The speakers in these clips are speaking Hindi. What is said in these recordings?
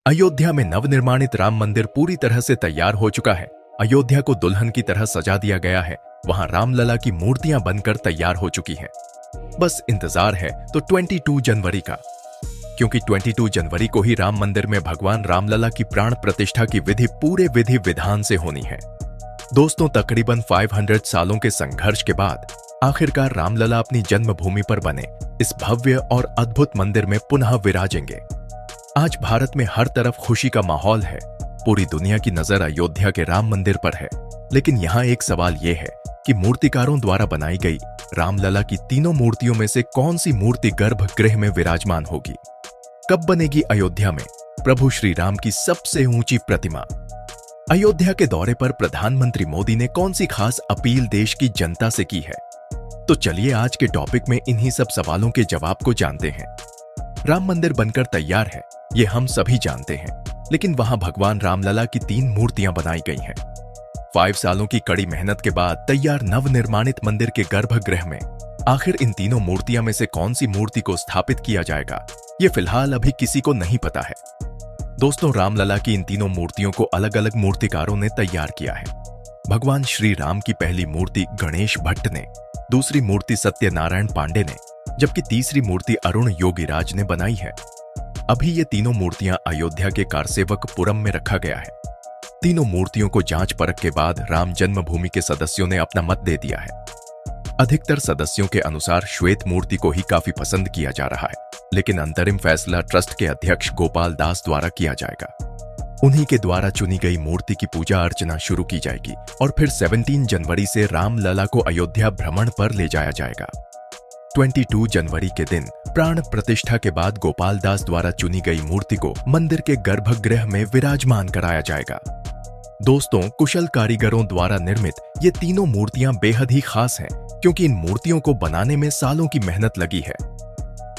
अयोध्या में नवनिर्माणित राम मंदिर पूरी तरह से तैयार हो चुका है। अयोध्या को दुल्हन की तरह सजा दिया गया है। वहां रामलला की मूर्तियां बनकर तैयार हो चुकी हैं। बस इंतजार है तो 22 जनवरी का, क्योंकि 22 जनवरी को ही राम मंदिर में भगवान रामलला की प्राण प्रतिष्ठा की विधि पूरे विधि विधान से होनी है। दोस्तों, तकरीबन 500 सालों के संघर्ष के बाद आखिरकार रामलला अपनी जन्मभूमि पर बने इस भव्य और अद्भुत मंदिर में पुनः विराजेंगे। आज भारत में हर तरफ खुशी का माहौल है। पूरी दुनिया की नजर अयोध्या के राम मंदिर पर है। लेकिन यहाँ एक सवाल यह है कि मूर्तिकारों द्वारा बनाई गई रामलला की तीनों मूर्तियों में से कौन सी मूर्ति गर्भगृह में विराजमान होगी? कब बनेगी अयोध्या में प्रभु श्री राम की सबसे ऊंची प्रतिमा? अयोध्या के दौरे पर प्रधानमंत्री मोदी ने कौन सी खास अपील देश की जनता से की है? तो चलिए आज के टॉपिक में इन्हीं सब सवालों के जवाब को जानते हैं। राम मंदिर बनकर तैयार है, ये हम सभी जानते हैं, लेकिन वहां भगवान रामलला की 3 मूर्तियां बनाई गई हैं। 5 सालों की कड़ी मेहनत के बाद तैयार नवनिर्माणित मंदिर के गर्भगृह में आखिर इन तीनों मूर्तियां में से कौन सी मूर्ति को स्थापित किया जाएगा, ये फिलहाल अभी किसी को नहीं पता है। दोस्तों, रामलला की इन तीनों मूर्तियों को अलग अलग मूर्तिकारों ने तैयार किया है। भगवान श्री राम की पहली मूर्ति गणेश भट्ट ने, दूसरी मूर्ति सत्यनारायण पांडे ने, जबकि तीसरी मूर्ति अरुण योगीराज ने बनाई है। अभी ये तीनों मूर्तियां अयोध्या के कारसेवकपुरम में रखा गया है। तीनों मूर्तियों को जांच परख के बाद राम जन्मभूमि के सदस्यों ने अपना मत दे दिया है। अधिकतर सदस्यों के अनुसार श्वेत मूर्ति को ही काफी पसंद किया जा रहा है, लेकिन अंतरिम फैसला ट्रस्ट के अध्यक्ष गोपाल दास द्वारा किया जाएगा। उन्हीं के द्वारा चुनी गई मूर्ति की पूजा अर्चना शुरू की जाएगी और फिर 17 जनवरी से रामलला को अयोध्या भ्रमण पर ले जाया जाएगा। 22 जनवरी के दिन प्राण प्रतिष्ठा के बाद गोपाल दास द्वारा चुनी गई मूर्ति को मंदिर के गर्भगृह में विराजमान कराया जाएगा। दोस्तों, कुशल कारीगरों द्वारा निर्मित ये तीनों मूर्तियां बेहद ही खास हैं, क्योंकि इन मूर्तियों को बनाने में सालों की मेहनत लगी है।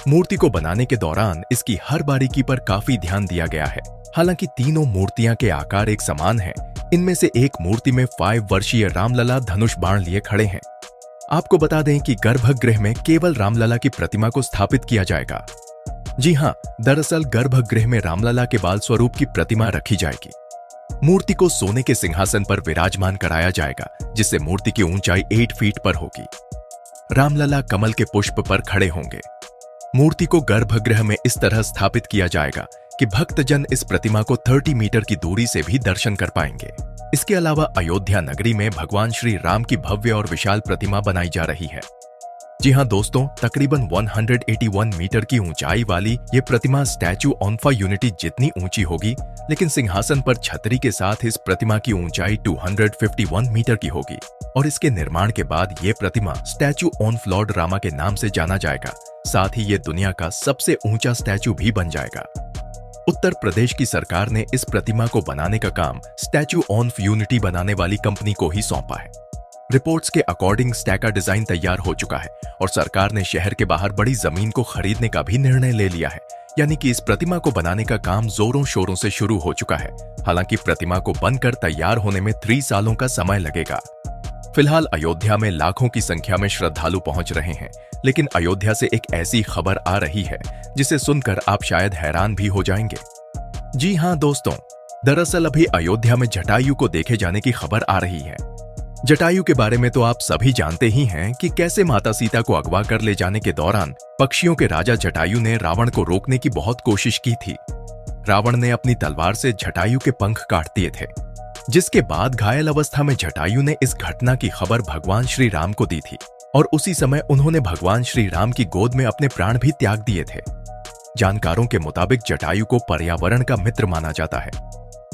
मूर्ति को बनाने के दौरान इसकी हर बारीकी पर काफी ध्यान दिया गया है। हालांकि तीनों मूर्तियां के आकार एक समान है। इनमें से एक मूर्ति में 5 वर्षीय रामलला धनुष बाण लिए खड़े हैं। आपको बता दें कि गर्भगृह में केवल रामलला की प्रतिमा को स्थापित किया जाएगा। जी हां, दरअसल गर्भगृह में रामलला के बाल स्वरूप की प्रतिमा रखी जाएगी। मूर्ति को सोने के सिंहासन पर विराजमान कराया जाएगा, जिससे मूर्ति की ऊंचाई 8 फीट पर होगी। रामलला कमल के पुष्प पर खड़े होंगे। मूर्ति को गर्भगृह में इस तरह स्थापित किया जाएगा कि भक्तजन इस प्रतिमा को 30 मीटर की दूरी से भी दर्शन कर पाएंगे। इसके अलावा अयोध्या नगरी में भगवान श्री राम की भव्य और विशाल प्रतिमा बनाई जा रही है। जी हां दोस्तों, तकरीबन 181 मीटर की ऊंचाई वाली ये प्रतिमा स्टैचू ऑफ यूनिटी जितनी ऊंची होगी, लेकिन सिंहासन पर छतरी के साथ इस प्रतिमा की ऊंचाई 251 मीटर की होगी और इसके निर्माण के बाद ये प्रतिमा स्टैचू ऑफ लॉर्ड रामा के नाम से जाना जाएगा। साथ ही ये दुनिया का सबसे ऊंचा स्टैचू भी बन जाएगा। उत्तर प्रदेश की सरकार ने इस प्रतिमा को बनाने का काम स्टैचू ऑफ यूनिटी बनाने वाली कंपनी को ही सौंपा है। रिपोर्ट्स के अकॉर्डिंग स्टैका डिजाइन तैयार हो चुका है और सरकार ने शहर के बाहर बड़ी जमीन को खरीदने का भी निर्णय ले लिया है। यानी कि इस प्रतिमा को बनाने का काम जोरों शोरों से शुरू हो चुका है। हालांकि प्रतिमा को बनकर तैयार होने में 3 सालों का समय लगेगा। फिलहाल अयोध्या में लाखों की संख्या में श्रद्धालु पहुंच रहे हैं, लेकिन अयोध्या से एक ऐसी खबर आ रही है जिसे सुनकर आप शायद हैरान भी हो जाएंगे। जी हां दोस्तों, दरअसल अभी अयोध्या में जटायु को देखे जाने की खबर आ रही है। जटायु के बारे में तो आप सभी जानते ही हैं कि कैसे माता सीता को अगवा कर ले जाने के दौरान पक्षियों के राजा जटायु ने रावण को रोकने की बहुत कोशिश की थी। रावण ने अपनी तलवार से जटायु के पंख काट दिए थे, जिसके बाद घायल अवस्था में जटायु ने इस घटना की खबर भगवान श्री राम को दी थी और उसी समय उन्होंने भगवान श्री राम की गोद में अपने प्राण भी त्याग दिए थे। जानकारों के मुताबिक जटायु को पर्यावरण का मित्र माना जाता है।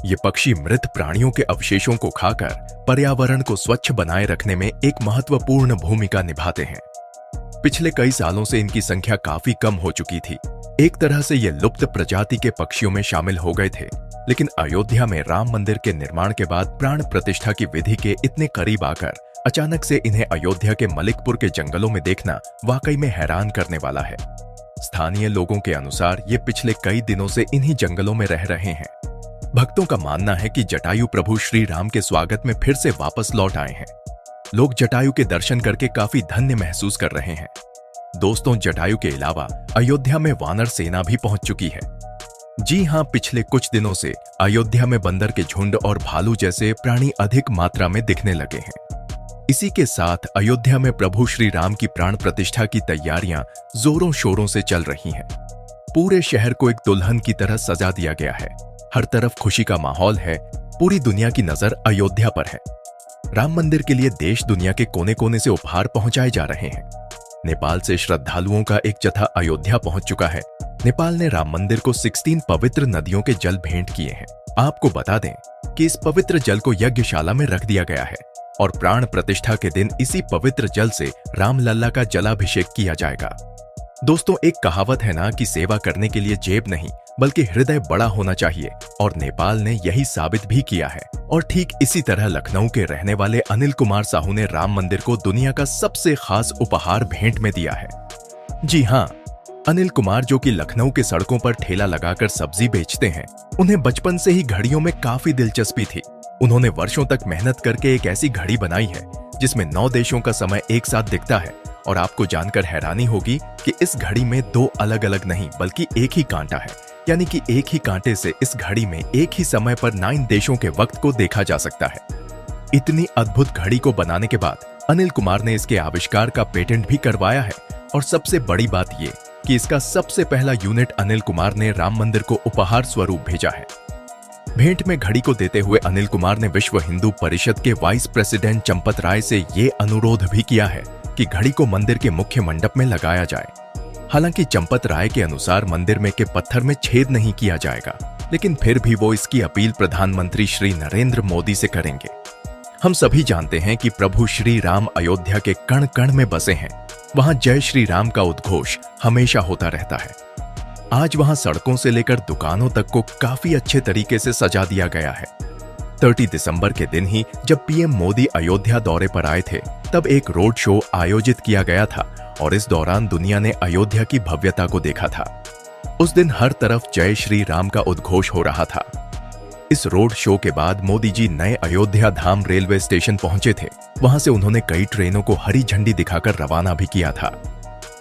ये पक्षी मृत प्राणियों के अवशेषों को खाकर पर्यावरण को स्वच्छ बनाए रखने में एक महत्वपूर्ण भूमिका निभाते हैं। पिछले कई सालों से इनकी संख्या काफी कम हो चुकी थी। एक तरह से ये लुप्त प्रजाति के पक्षियों में शामिल हो गए थे, लेकिन अयोध्या में राम मंदिर के निर्माण के बाद प्राण प्रतिष्ठा की विधि के इतने करीब आकर अचानक से इन्हें अयोध्या के मलिकपुर के जंगलों में देखना वाकई में हैरान करने वाला है। स्थानीय लोगों के अनुसार ये पिछले कई दिनों से इन्हीं जंगलों में रह रहे हैं। भक्तों का मानना है कि जटायु प्रभु श्री राम के स्वागत में फिर से वापस लौट आए हैं। लोग जटायु के दर्शन करके काफी धन्य महसूस कर रहे हैं। दोस्तों, जटायु के अलावा अयोध्या में वानर सेना भी पहुंच चुकी है। जी हां, पिछले कुछ दिनों से अयोध्या में बंदर के झुंड और भालू जैसे प्राणी अधिक मात्रा में दिखने लगे हैं। इसी के साथ अयोध्या में प्रभु श्री राम की प्राण प्रतिष्ठा की तैयारियां जोरों शोरों से चल रही हैं। पूरे शहर को एक दुल्हन की तरह सजा दिया गया है। हर तरफ खुशी का माहौल है। पूरी दुनिया की नजर अयोध्या पर है। राम मंदिर के लिए देश दुनिया के कोने कोने से उपहार पहुंचाए जा रहे हैं। नेपाल से श्रद्धालुओं का एक जत्था अयोध्या पहुंच चुका है। नेपाल ने राम मंदिर को 16 पवित्र नदियों के जल भेंट किए हैं। आपको बता दें कि इस पवित्र जल को यज्ञशाला में रख दिया गया है और प्राण प्रतिष्ठा के दिन इसी पवित्र जल से रामलला का जलाभिषेक किया जाएगा। दोस्तों, एक कहावत है ना कि सेवा करने के लिए जेब नहीं बल्कि हृदय बड़ा होना चाहिए, और नेपाल ने यही साबित भी किया है। और ठीक इसी तरह लखनऊ के रहने वाले अनिल कुमार साहू ने राम मंदिर को दुनिया का सबसे खास उपहार भेंट में दिया है। जी हां, अनिल कुमार, जो कि लखनऊ के सड़कों पर ठेला लगाकर सब्जी बेचते हैं, उन्हें बचपन से ही घड़ियों में काफी दिलचस्पी थी। उन्होंने वर्षों तक मेहनत करके एक ऐसी घड़ी बनाई है जिसमें 9 देशों का समय एक साथ दिखता है। और आपको जानकर हैरानी होगी कि इस घड़ी में 2 अलग-अलग नहीं बल्कि एक ही कांटा है, यानी कि एक ही कांटे से इस घड़ी में एक ही समय पर 9 देशों के वक्त को देखा जा सकता है। इतनी अद्भुत घड़ी को बनाने के बाद अनिल कुमार ने इसके आविष्कार का पेटेंट भी करवाया है। और सबसे बड़ी बात ये कि इसका सबसे पहला यूनिट अनिल कुमार ने राम मंदिर को उपहार स्वरूप भेजा है। भेंट में घड़ी को देते हुए अनिल कुमार ने विश्व हिंदू परिषद के वाइस प्रेसिडेंट चंपत राय से ये अनुरोध भी किया है कि घड़ी को मंदिर के मुख्य मंडप में लगाया जाए। हालांकि चंपत राय के अनुसार मंदिर में के पत्थर में छेद नहीं किया जाएगा, लेकिन फिर भी वो इसकी अपील प्रधानमंत्री श्री नरेंद्र मोदी से करेंगे। हम सभी जानते हैं कि प्रभु श्री राम अयोध्या के कण कण में बसे हैं। वहां जय श्री राम का उद्घोष हमेशा होता रहता है। आज वहां सड़कों से लेकर दुकानों तक को काफी अच्छे तरीके से सजा दिया गया है। 30 दिसंबर के दिन ही जब पीएम मोदी अयोध्या दौरे पर आए थे, तब एक रोड शो आयोजित किया गया था और इस दौरान दुनिया ने अयोध्या की भव्यता को देखा था। उस दिन हर तरफ जय श्री राम का उद्घोष हो रहा था। इस रोड शो के बाद मोदी जी नए अयोध्या धाम रेलवे स्टेशन पहुंचे थे। वहां से उन्होंने कई ट्रेनों को हरी झंडी दिखाकर रवाना भी किया था।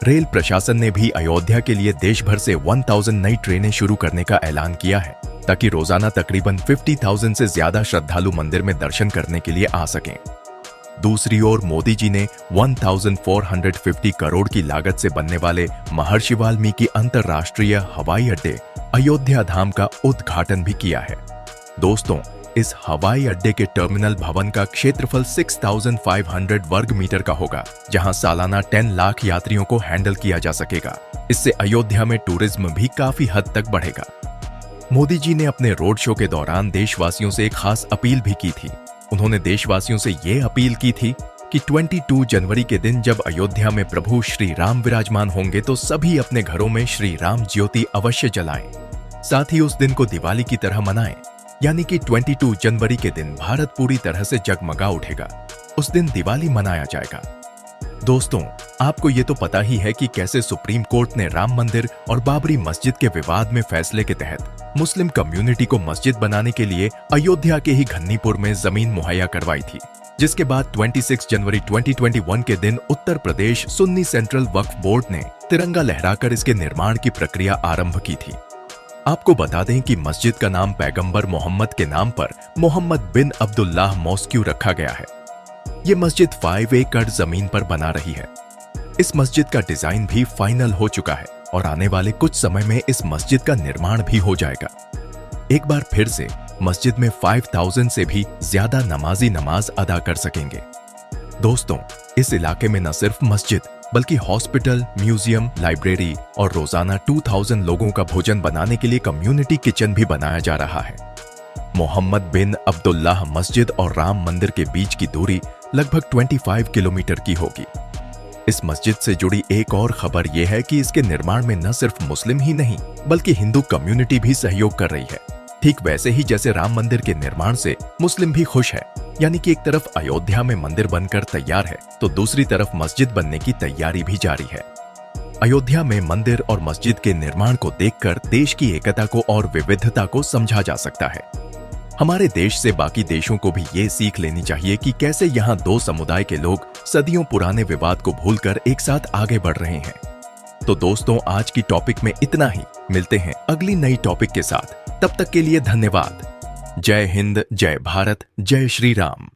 रेल प्रशासन ने भी अयोध्या के लिए देश भर से 1000 नई ट्रेनें शुरू करने का ऐलान किया है, ताकि रोजाना तकरीबन 50,000 से ज्यादा श्रद्धालु मंदिर में दर्शन करने के लिए आ सकें। दूसरी ओर मोदी जी ने 1450 करोड़ की लागत से बनने वाले महर्षि वाल्मीकि अंतरराष्ट्रीय हवाई अड्डे अयोध्या धाम का उद्घाटन भी किया है। दोस्तों, इस हवाई अड्डे के टर्मिनल भवन का क्षेत्रफल 6500 वर्ग मीटर का होगा, जहां सालाना 10 लाख यात्रियों को हैंडल किया जा सकेगा। इससे अयोध्या में टूरिज्म भी काफी हद तक बढ़ेगा। मोदी जी ने अपने रोड शो के दौरान देशवासियों से एक खास अपील भी की थी। उन्होंने देशवासियों से ये अपील की थी कि 22 जनवरी के दिन जब अयोध्या में प्रभु श्री राम विराजमान होंगे तो सभी अपने घरों में श्री राम ज्योति अवश्य जलाएं। साथ ही उस दिन को दिवाली की तरह मनाएं, यानी कि 22 जनवरी के दिन भारत पूरी तरह से जगमगा उठेगा। उस दिन दिवाली मनाया जाएगा। दोस्तों, आपको ये तो पता ही है कि कैसे सुप्रीम कोर्ट ने राम मंदिर और बाबरी मस्जिद के विवाद में फैसले के तहत मुस्लिम कम्युनिटी को मस्जिद बनाने के लिए अयोध्या के ही घन्नीपुर में जमीन मुहैया करवाई थी, जिसके बाद 26 जनवरी 2021 के दिन उत्तर प्रदेश सुन्नी सेंट्रल वक्फ बोर्ड ने तिरंगा लहराकर इसके निर्माण की प्रक्रिया आरंभ की थी। आपको बता दें कि मस्जिद का नाम पैगंबर मोहम्मद के नाम पर मोहम्मद बिन अब्दुल्लाह मॉस्क्यू रखा गया है। ये मस्जिद 5 एकड़ जमीन पर बना रही है। इस मस्जिद का डिजाइन भी फाइनल हो चुका है और आने वाले कुछ समय में इस मस्जिद का निर्माण भी हो जाएगा। एक बार फिर से मस्जिद में 5000 से भी ज्यादा नमाजी नमाज अदा कर सकेंगे। दोस्तों, इस इलाके में न सिर्फ मस्जिद बल्कि हॉस्पिटल, म्यूजियम, लाइब्रेरी और रोजाना 2000 लोगों का भोजन बनाने के लिए कम्युनिटी किचन भी बनाया जा रहा है। मोहम्मद बिन अब्दुल्लाह मस्जिद और राम मंदिर के बीच की दूरी लगभग 25 किलोमीटर की होगी। इस मस्जिद से जुड़ी एक और खबर यह है कि इसके निर्माण में न सिर्फ मुस्लिम ही नहीं बल्कि हिंदू कम्युनिटी भी सहयोग कर रही है। ठीक वैसे ही जैसे राम मंदिर के निर्माण से मुस्लिम भी खुश है, यानी कि एक तरफ अयोध्या में मंदिर बनकर तैयार है तो दूसरी तरफ मस्जिद बनने की तैयारी भी जारी है। अयोध्या में मंदिर और मस्जिद के निर्माण को देखकर देश की एकता को और विविधता को समझा जा सकता है। हमारे देश से बाकी देशों को भी ये सीख लेनी चाहिए कि कैसे यहाँ दो समुदाय के लोग सदियों पुराने विवाद को भूलकर एक साथ आगे बढ़ रहे हैं। तो दोस्तों आज की टॉपिक में इतना ही। मिलते हैं अगली नई टॉपिक के साथ। तब तक के लिए धन्यवाद। जय हिंद, जय भारत, जय श्री राम।